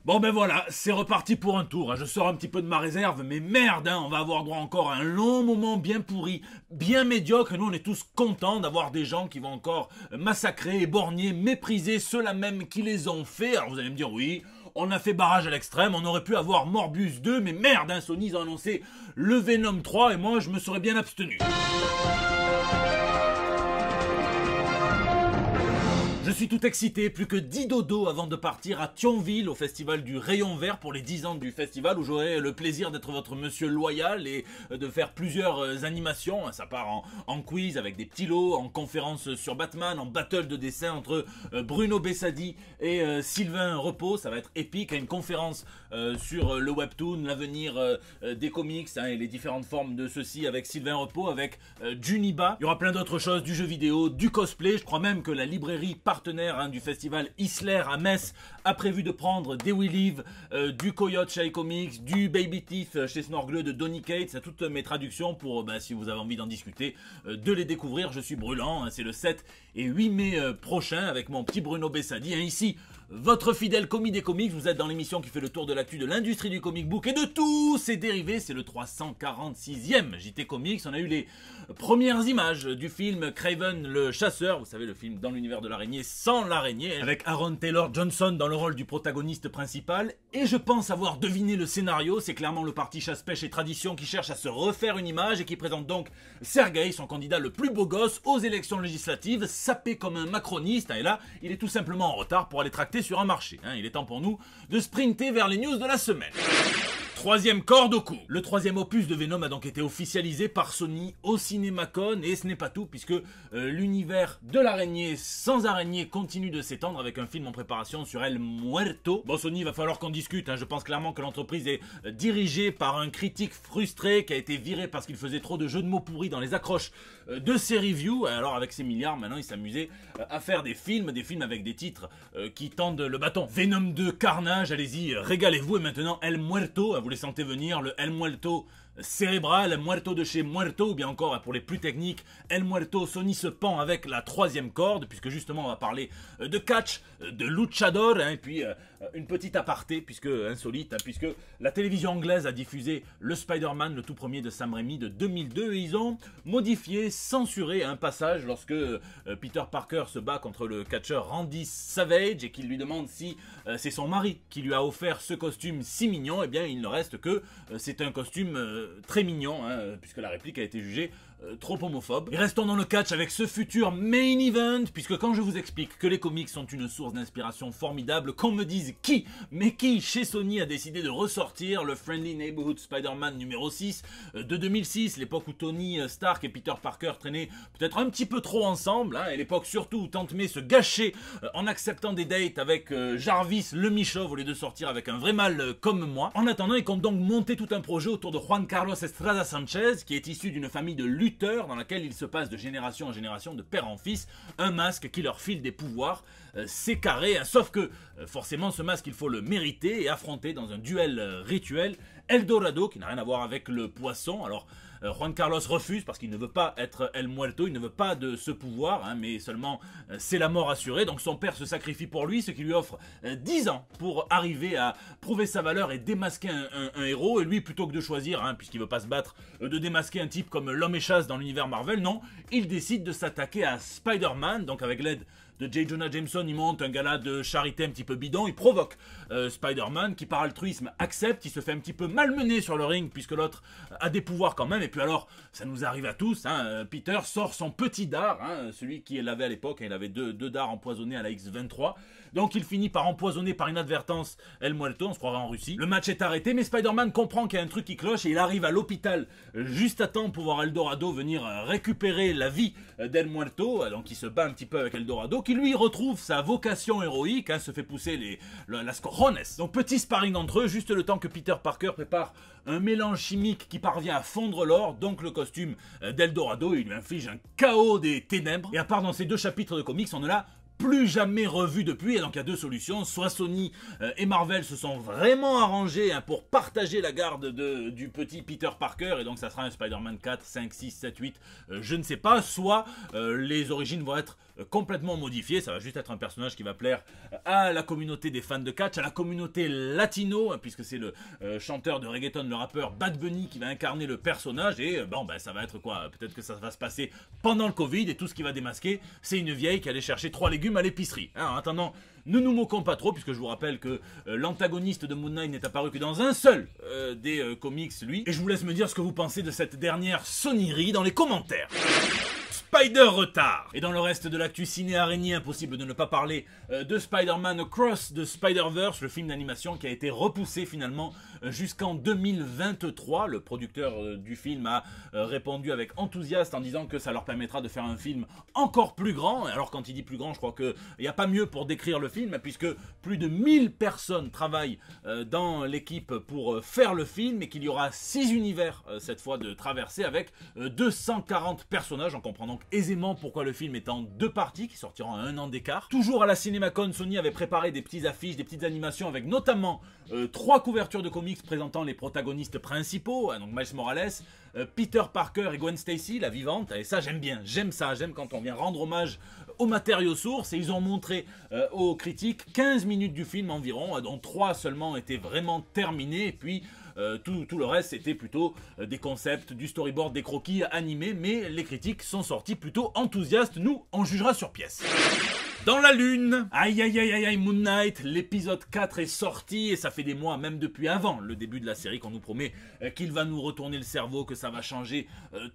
Bon ben voilà, c'est reparti pour un tour, hein. Je sors un petit peu de ma réserve, mais merde, hein, on va avoir droit encore à un long moment bien pourri, bien médiocre, et nous on est tous contents d'avoir des gens qui vont encore massacrer, éborgner, mépriser ceux-là même qui les ont fait. Alors vous allez me dire oui, on a fait barrage à l'extrême, on aurait pu avoir Morbius 2, mais merde, hein, Sony ils ont annoncé le Venom 3, et moi je me serais bien abstenu. Je suis tout excité, plus que 10 dodos avant de partir à Thionville au festival du Rayon Vert pour les 10 ans du festival où j'aurai le plaisir d'être votre monsieur loyal et de faire plusieurs animations. Ça part en quiz avec des petits lots, en conférence sur Batman, en battle de dessin entre Bruno Bessadi et Sylvain Repos. Ça va être épique, une conférence sur le webtoon, l'avenir des comics et les différentes formes de ceux-ci avec Sylvain Repos, avec Juniba. Il y aura plein d'autres choses, du jeu vidéo, du cosplay. Je crois même que la librairie partenaire du festival Isler à Metz a prévu de prendre des We Live, du Coyote chez iComics, du Baby Teeth chez Snorgle de Donny Cates, toutes mes traductions pour, si vous avez envie d'en discuter, de les découvrir. Je suis brûlant, c'est le 7 et 8 mai prochain avec mon petit Bruno Bessadi. Ici, votre fidèle commis des comics, vous êtes dans l'émission qui fait le tour de l'actu de l'industrie du comic book et de tous ses dérivés. C'est le 346e JT Comics. On a eu les premières images du film Kraven le chasseur, vous savez le film dans l'univers de l'araignée sans l'araignée, avec Aaron Taylor Johnson dans le rôle du protagoniste principal. Et je pense avoir deviné le scénario, c'est clairement le parti chasse-pêche et tradition qui cherche à se refaire une image et qui présente donc Sergueï, son candidat le plus beau gosse, aux élections législatives, sapé comme un macroniste. Et là, il est tout simplement en retard pour aller tracter sur un marché. Il est temps pour nous de sprinter vers les news de la semaine. Troisième corde au cou. Le troisième opus de Venom a donc été officialisé par Sony au CinemaCon et ce n'est pas tout puisque l'univers de l'araignée sans araignée continue de s'étendre avec un film en préparation sur El Muerto. Bon Sony, il va falloir qu'on discute, je pense clairement que l'entreprise est dirigée par un critique frustré qui a été viré parce qu'il faisait trop de jeux de mots pourris dans les accroches de ses reviews. Alors avec ses milliards, maintenant il s'amusait à faire des films avec des titres qui tendent le bâton. Venom 2, Carnage, allez-y, régalez-vous. Et maintenant El Muerto, vous les sentez venir, le El Muerto cérébral, Muerto de chez Muerto, ou bien encore pour les plus techniques, El Muerto. Sony se pend avec la troisième corde, puisque justement on va parler de catch, de luchador, et puis une petite aparté, puisque insolite, puisque la télévision anglaise a diffusé le Spider-Man, le tout premier de Sam Raimi de 2002, et ils ont modifié, censuré un passage lorsque Peter Parker se bat contre le catcheur Randy Savage et qu'il lui demande si c'est son mari qui lui a offert ce costume si mignon. Eh bien il ne reste que c'est un costume très mignon, puisque la réplique a été jugée trop homophobe. Et restons dans le catch avec ce futur main event, puisque quand je vous explique que les comics sont une source d'inspiration formidable, qu'on me dise qui, mais qui chez Sony a décidé de ressortir le Friendly Neighborhood Spider-Man numéro 6 de 2006, l'époque où Tony Stark et Peter Parker traînaient peut-être un petit peu trop ensemble, et l'époque surtout où Tante May se gâchait en acceptant des dates avec Jarvis le Michauve au lieu de sortir avec un vrai mâle comme moi. En attendant, ils comptent donc monter tout un projet autour de Juan Carlos Estrada Sanchez, qui est issu d'une famille de lutteurs dans laquelle il se passe de génération en génération, de père en fils, un masque qui leur file des pouvoirs. C'est carré, sauf que forcément ce masque il faut le mériter et affronter dans un duel rituel El Dorado, qui n'a rien à voir avec le poisson. Alors Juan Carlos refuse parce qu'il ne veut pas être El Muerto, il ne veut pas de ce pouvoir, mais seulement c'est la mort assurée. Donc son père se sacrifie pour lui, ce qui lui offre 10 ans pour arriver à prouver sa valeur et démasquer un héros. Et lui, plutôt que de choisir, puisqu'il veut pas se battre, de démasquer un type comme l'homme échasse dans l'univers Marvel, non, il décide de s'attaquer à Spider-Man, donc avec l'aide de J. Jonah Jameson, il monte un gala de charité un petit peu bidon, il provoque Spider-Man qui par altruisme accepte, il se fait un petit peu malmener sur le ring puisque l'autre a des pouvoirs quand même, et puis alors ça nous arrive à tous, Peter sort son petit dard, celui qu'il avait à l'époque, il avait deux dards empoisonnés à la X-23, donc il finit par empoisonner par inadvertance El Muerto, on se croirait en Russie. Le match est arrêté, mais Spider-Man comprend qu'il y a un truc qui cloche et il arrive à l'hôpital juste à temps pour voir El Dorado venir récupérer la vie d'El Muerto, donc il se bat un petit peu avec El Dorado, qui lui retrouve sa vocation héroïque, se fait pousser las cojones. Donc petit sparring entre eux, juste le temps que Peter Parker prépare un mélange chimique qui parvient à fondre l'or, donc le costume d'El Dorado, il lui inflige un chaos des ténèbres. Et à part dans ces 2 chapitres de comics, on ne l'a plus jamais revu depuis. Et donc il y a deux solutions, soit Sony et Marvel se sont vraiment arrangés pour partager la garde du petit Peter Parker, et donc ça sera un Spider-Man 4, 5, 6, 7, 8, je ne sais pas, soit les origines vont être complètement modifiées, ça va juste être un personnage qui va plaire à la communauté des fans de catch, à la communauté latino, puisque c'est le chanteur de reggaeton, le rappeur Bad Bunny qui va incarner le personnage, et bon ben ça va être quoi, peut-être que ça va se passer pendant le Covid, et tout ce qui va démasquer, c'est une vieille qui allait chercher 3 légumes à l'épicerie. En attendant, ne nous moquons pas trop, puisque je vous rappelle que l'antagoniste de Moon Knight n'est apparu que dans un seul des comics, lui, et je vous laisse me dire ce que vous pensez de cette dernière sonnerie dans les commentaires. Spider retard. Et dans le reste de l'actu ciné araignée, impossible de ne pas parler de Spider-Man Across the Spider-Verse, le film d'animation qui a été repoussé finalement jusqu'en 2023. Le producteur du film a répondu avec enthousiasme en disant que ça leur permettra de faire un film encore plus grand. Alors quand il dit plus grand, je crois qu'il n'y a pas mieux pour décrire le film, puisque plus de 1000 personnes travaillent dans l'équipe pour faire le film, et qu'il y aura 6 univers cette fois de traverser, avec 240 personnages. On comprend donc aisément pourquoi le film est en 2 parties qui sortiront à 1 an d'écart. Toujours à la CinemaCon, Sony avait préparé des petites affiches, des petites animations avec notamment 3 couvertures de comics présentant les protagonistes principaux, donc Miles Morales, Peter Parker et Gwen Stacy, la vivante, et ça j'aime bien, j'aime ça, j'aime quand on vient rendre hommage aux matériaux sources, et ils ont montré aux critiques 15 minutes du film environ, dont 3 seulement étaient vraiment terminés, et puis tout le reste c'était plutôt des concepts, du storyboard, des croquis animés, mais les critiques sont sortis plutôt enthousiastes, nous on jugera sur pièce. Dans la lune, aïe aïe aïe aïe aïe, Moon Knight, l'épisode 4 est sorti, et ça fait des mois, même depuis avant le début de la série, qu'on nous promet qu'il va nous retourner le cerveau, que ça va changer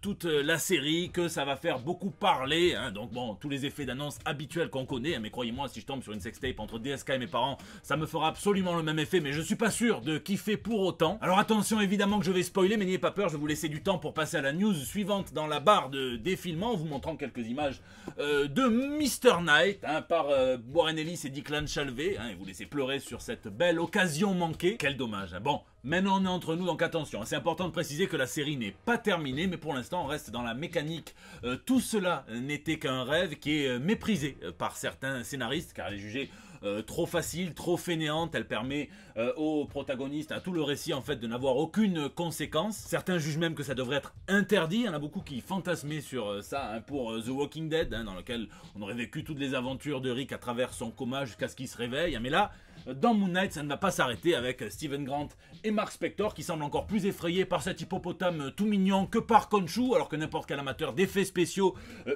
toute la série, que ça va faire beaucoup parler, donc bon, tous les effets d'annonce habituels qu'on connaît, mais croyez-moi, si je tombe sur une sextape entre DSK et mes parents, ça me fera absolument le même effet, mais je suis pas sûr de kiffer pour autant. Alors attention, évidemment que je vais spoiler, mais n'ayez pas peur, je vais vous laisser du temps pour passer à la news suivante dans la barre de défilement, en vous montrant quelques images de Mr. Knight, par Warren Ellis et Declan Shalvey, et vous laissez pleurer sur cette belle occasion manquée. Quel dommage. Bon, maintenant on est entre nous, donc attention, c'est important de préciser que la série n'est pas terminée, mais pour l'instant on reste dans la mécanique. Tout cela n'était qu'un rêve qui est méprisé par certains scénaristes, car elle est jugée trop facile, trop fainéante. Elle permet aux protagonistes, à tout le récit en fait, de n'avoir aucune conséquence. Certains jugent même que ça devrait être interdit. Il y en a beaucoup qui fantasmaient sur ça, pour The Walking Dead, dans lequel on aurait vécu toutes les aventures de Rick à travers son coma jusqu'à ce qu'il se réveille. Mais là, dans Moon Knight, ça ne va pas s'arrêter, avec Steven Grant et Mark Spector qui semblent encore plus effrayés par cet hippopotame tout mignon que par Khonshu, alors que n'importe quel amateur d'effets spéciaux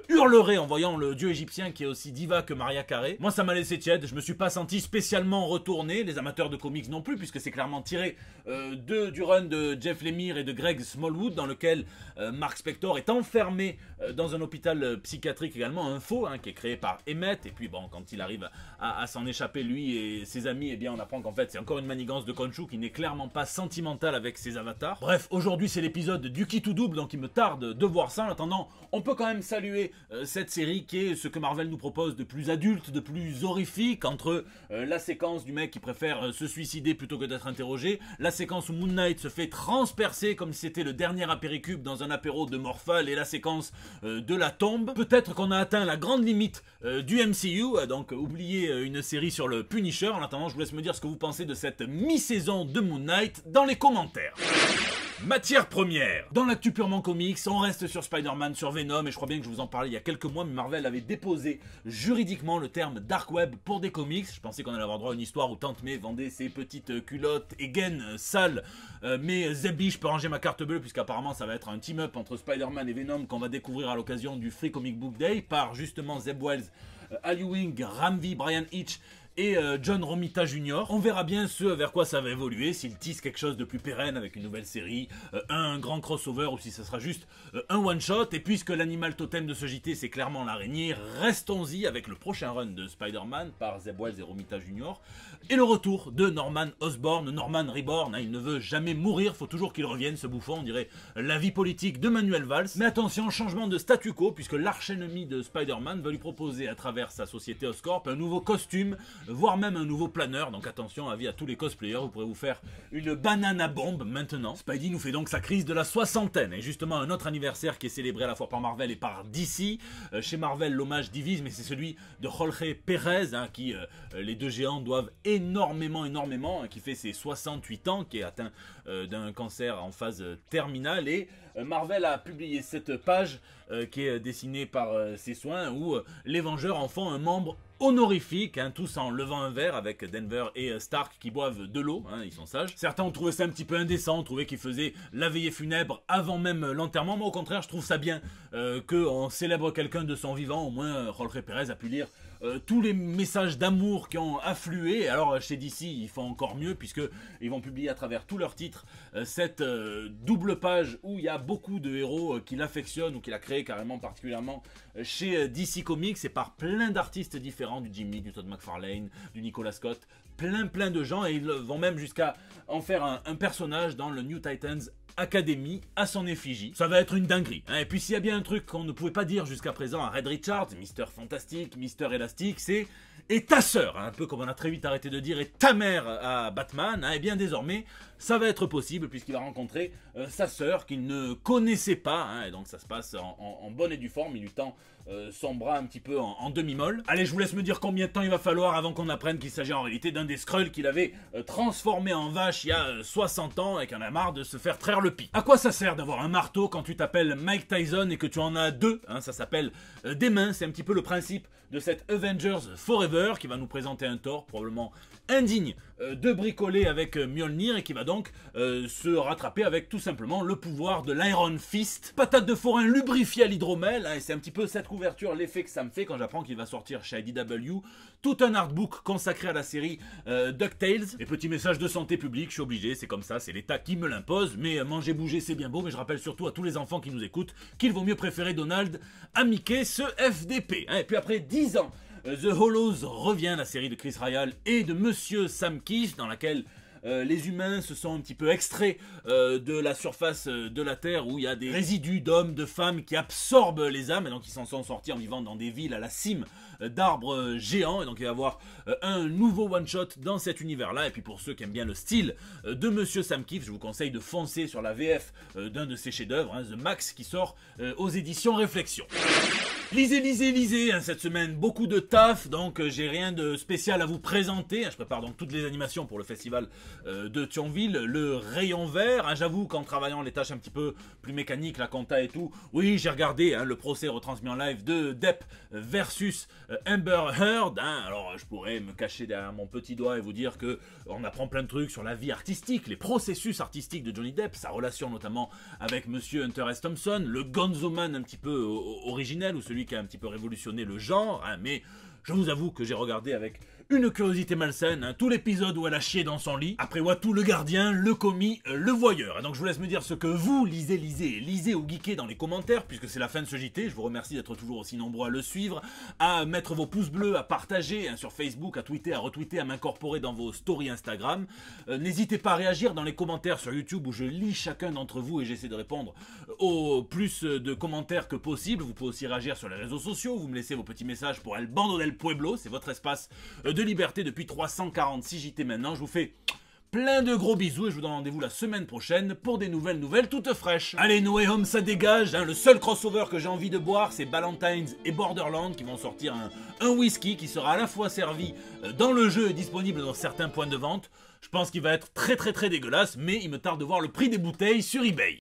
hurlerait en voyant le dieu égyptien qui est aussi diva que Maria Carey. Moi ça m'a laissé tiède, je me suis pas senti spécialement retourné, les amateurs de comics non plus, puisque c'est clairement tiré du run de Jeff Lemire et de Greg Smallwood, dans lequel Mark Spector est enfermé dans un hôpital psychiatrique également, un faux, qui est créé par Emmett, et puis bon, quand il arrive à s'en échapper lui et ses amis, eh bien on apprend qu'en fait c'est encore une manigance de Khonshu qui n'est clairement pas sentimentale avec ses avatars. Bref, aujourd'hui c'est l'épisode du qui tout double, donc il me tarde de voir ça. En attendant, on peut quand même saluer cette série qui est ce que Marvel nous propose de plus adulte, de plus horrifique, entre la séquence du mec qui préfère se suicider plutôt que d'être interrogé, la séquence où Moon Knight se fait transpercer comme si c'était le dernier apéricube dans un apéro de Morphal, et la séquence de la tombe. Peut-être qu'on a atteint la grande limite du MCU, donc oubliez une série sur le Punisher. En attendant, je vous laisse me dire ce que vous pensez de cette mi-saison de Moon Knight dans les commentaires. Matière première. Dans l'actu purement comics, on reste sur Spider-Man, sur Venom, et je crois bien que je vous en parlais il y a quelques mois, mais Marvel avait déposé juridiquement le terme Dark Web pour des comics. Je pensais qu'on allait avoir droit à une histoire où Tante May vendait ses petites culottes et gaines sales, mais Zebby, je peux ranger ma carte bleue, puisqu'apparemment ça va être un team-up entre Spider-Man et Venom qu'on va découvrir à l'occasion du Free Comic Book Day par justement Zeb Wells, Al Ewing, Ramvi, Brian Hitch et John Romita Jr. On verra bien ce vers quoi ça va évoluer, s'il tisse quelque chose de plus pérenne avec une nouvelle série, un grand crossover, ou si ça sera juste un one-shot. Et puisque l'animal totem de ce JT c'est clairement l'araignée, restons-y avec le prochain run de Spider-Man par Zeb Wells et Romita Jr. et le retour de Norman Osborn, Norman Reborn. Il ne veut jamais mourir, faut toujours qu'il revienne, ce bouffon, on dirait la vie politique de Manuel Valls. Mais attention, changement de statu quo, puisque l'arch-ennemi de Spider-Man va lui proposer à travers sa société Oscorp un nouveau costume voire même un nouveau planeur. Donc attention, avis à tous les cosplayers, vous pourrez vous faire une banana bombe maintenant. Spidey nous fait donc sa crise de la soixantaine, et justement un autre anniversaire qui est célébré à la fois par Marvel et par DC. Chez Marvel, l'hommage divise, mais c'est celui de Jorge Pérez, hein, qui les deux géants doivent énormément, hein, qui fait ses 68 ans, qui est atteint d'un cancer en phase terminale, et Marvel a publié cette page qui est dessinée par ses soins, où les Vengeurs en font un membre honorifique, hein, tous en levant un verre avec Denver et Stark qui boivent de l'eau, hein, ils sont sages. Certains ont trouvé ça un petit peu indécent, ont trouvé qu'ils faisaient la veillée funèbre avant même l'enterrement. Moi au contraire, je trouve ça bien qu'on célèbre quelqu'un de son vivant. Au moins Jorge Pérez a pu lire tous les messages d'amour qui ont afflué. Alors chez DC ils font encore mieux, puisque ils vont publier à travers tous leurs titres cette double page où il y a beaucoup de héros qu'il affectionne ou qu'il a créé carrément particulièrement chez DC Comics, et par plein d'artistes différents, du Jimmy, du Todd McFarlane, du Nicolas Scott, plein de gens, et ils vont même jusqu'à en faire un personnage dans le New Titans Academy à son effigie. Ça va être une dinguerie, hein. Et puis s'il y a bien un truc qu'on ne pouvait pas dire jusqu'à présent à Red Richards, Mister Fantastique, Mister Élastique, c'est « et ta sœur », hein, un peu comme on a très vite arrêté de dire « et ta mère » à Batman, hein. Et bien désormais ça va être possible, puisqu'il va rencontrer sa sœur qu'il ne connaissait pas, hein, et donc ça se passe en bonne et due forme. Il lui tend son bras un petit peu en demi-molle. Allez, je vous laisse me dire combien de temps il va falloir avant qu'on apprenne qu'il s'agit en réalité d'un des Skrulls qu'il avait transformé en vache il y a 60 ans et qu'il en a marre de se faire traire le pis. À quoi ça sert d'avoir un marteau quand tu t'appelles Mike Tyson et que tu en as deux, hein? Ça s'appelle des mains. C'est un petit peu le principe de cette Avengers Forever qui va nous présenter un Thor probablement indigne de bricoler avec Mjolnir, et qui va donc se rattraper avec tout simplement le pouvoir de l'Iron Fist. Patate de forain lubrifiée à l'hydromel, hein, et c'est un petit peu cette couverture, l'effet que ça me fait quand j'apprends qu'il va sortir chez IDW tout un artbook consacré à la série DuckTales. Et petit message de santé publique, je suis obligé, c'est comme ça, c'est l'État qui me l'impose, mais manger, bouger c'est bien beau, mais je rappelle surtout à tous les enfants qui nous écoutent qu'il vaut mieux préférer Donald à Mickey, ce FDP, hein. Et puis après 10 ans, The Hollows revient, la série de Chris Ryall et de Monsieur Sam Kish, dans laquelle les humains se sont un petit peu extraits de la surface de la Terre, où il y a des résidus d'hommes, de femmes qui absorbent les âmes, et donc ils s'en sont sortis en vivant dans des villes à la cime d'arbres géants. Et donc il va y avoir un nouveau one-shot dans cet univers-là. Et puis pour ceux qui aiment bien le style de Monsieur Sam Kiff, je vous conseille de foncer sur la VF d'un de ses chefs-d'œuvre, hein, The Max, qui sort aux éditions Réflexion. Lisez, hein, cette semaine, beaucoup de taf, donc j'ai rien de spécial à vous présenter. Je prépare donc toutes les animations pour le festival de Thionville, le rayon vert, hein. J'avoue qu'en travaillant les tâches un petit peu plus mécaniques, la compta et tout, oui, j'ai regardé, hein, le procès retransmis en live de Depp versus Amber Heard, hein. Alors je pourrais me cacher derrière mon petit doigt et vous dire que on apprend plein de trucs sur la vie artistique, les processus artistiques de Johnny Depp, sa relation notamment avec Monsieur Hunter S. Thompson, le Gonzoman un petit peu originel, ou celui qui a un petit peu révolutionné le genre, hein. Mais je vous avoue que j'ai regardé avec une curiosité malsaine, hein, tout l'épisode où elle a chié dans son lit. Après Watu, le gardien, le commis, le voyeur. Et donc je vous laisse me dire ce que vous lisez ou geekez dans les commentaires, puisque c'est la fin de ce JT. Je vous remercie d'être toujours aussi nombreux à le suivre, à mettre vos pouces bleus, à partager, hein, sur Facebook, à tweeter, à retweeter, à m'incorporer dans vos stories Instagram. N'hésitez pas à réagir dans les commentaires sur YouTube, où je lis chacun d'entre vous et j'essaie de répondre au plus de commentaires que possible. Vous pouvez aussi réagir sur les réseaux sociaux, vous me laissez vos petits messages pour El Bando del Pueblo, c'est votre espace de liberté depuis 346 JT maintenant. Je vous fais plein de gros bisous et je vous donne rendez-vous la semaine prochaine pour des nouvelles toutes fraîches. Allez, No Way Home, ça dégage, hein. Le seul crossover que j'ai envie de boire, c'est Ballantines et Borderlands, qui vont sortir un whisky qui sera à la fois servi dans le jeu et disponible dans certains points de vente. Je pense qu'il va être très dégueulasse, mais il me tarde de voir le prix des bouteilles sur eBay.